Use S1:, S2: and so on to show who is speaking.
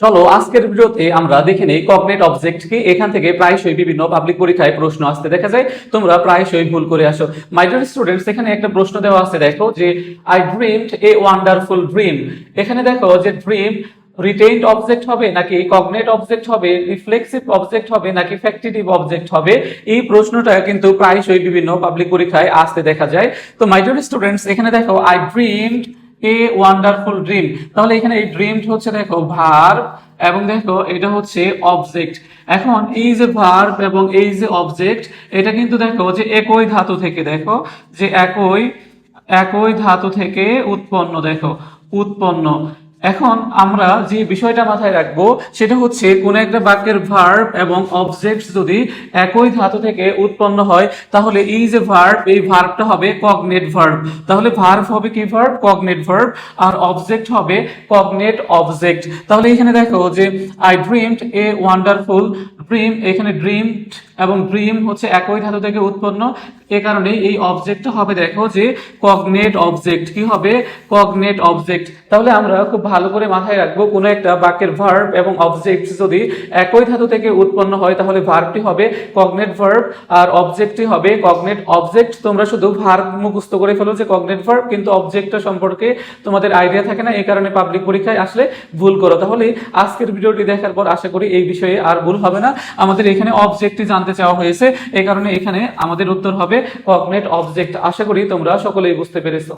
S1: চলো আজকের ভিডিওতে আমরা দেখে নেই কগনেট অবজেক্ট কি। এখান থেকে প্রায়শই বিভিন্ন পাবলিক পরীক্ষায় প্রশ্ন আসতে দেখা যায়, তোমরা প্রায়শই ভুল করে আসো। মাই ডিয়ার স্টুডেন্টস, এখানে একটা প্রশ্ন দেওয়া আছে, দেখো যে I dreamed a wonderful dream. এখানে দেখো যে ড্রিম রিটেইনড অবজেক্ট হবে নাকি কগনেট অবজেক্ট হবে, রিফ্লেক্সিভ অবজেক্ট হবে নাকি ফ্যাক্টিটিভ অবজেক্ট হবে, এই প্রশ্নটা কিন্তু প্রায়শই বিভিন্ন পাবলিক পরীক্ষায় আসতে দেখা যায়। তো মাই ডিয়ার স্টুডেন্টস, এখানে দেখো I dreamed a wonderful dream, তাহলে এখানে এই ড্রিমড হচ্ছে দেখো ভার্ব এবং দেখো এটা হচ্ছে অবজেক্ট। এখন এই যে ভার্ব এবং এই যে অবজেক্ট, এটা কিন্তু দেখো যে একই ধাতু থেকে, দেখো যে একই একই ধাতু থেকে উৎপন্ন, দেখো উৎপন্ন। এখন আমরা যে বিষয়টা মাথায় রাখবো সেটা হচ্ছে কোন একটা বাক্যের ভার্ব এবং অবজেক্ট যদি একই ধাতু থেকে উৎপন্ন হয়, তাহলে এই যে ভার্ব, এই ভার্বটা হবে কগনেট ভার্ব। তাহলে ভার্ব হবে কি ভার্ব? Cognate verb. আর অবজেক্ট হবে কগনেট অবজেক্ট। তাহলে এখানে দেখো যে I dreamed a wonderful dream, এখানে ড্রিমড এবং ড্রিম হচ্ছে একই ধাতু থেকে উৎপন্ন, এ কারণে এই অবজেক্টটা হবে দেখো যে কগনেট অবজেক্ট। কি হবে? Cognate object. তাহলে আমরা খুব ভালো করে মাথায় রাখবো, কোনো একটা বাক্যের ভার্ব এবং অবজেক্ট যদি একই ধাতু থেকে উৎপন্ন হয়, তাহলে ভার্বটি হবে কগনেট ভার্ব আর অবজেক্টটি হবে কগনেট অবজেক্ট। তোমরা শুধু ভার্ব মুখস্থ করে ফেলো যে কগনেট ভার্ব, কিন্তু অবজেক্টটা সম্পর্কে তোমাদের আইডিয়া থাকে না, এই কারণে পাবলিক পরীক্ষায় আসলে ভুল করো। তাহলে আজকের ভিডিওটি দেখার পর আশা করি এই বিষয়ে আর ভুল হবে না। আমাদের এখানে অবজেক্টটি জানতে চাওয়া হয়েছে, এই কারণে এখানে আমাদের উত্তর হবে কগনেট অবজেক্ট। আশা করি তোমরা সকলেই বুঝতে পেরেছো।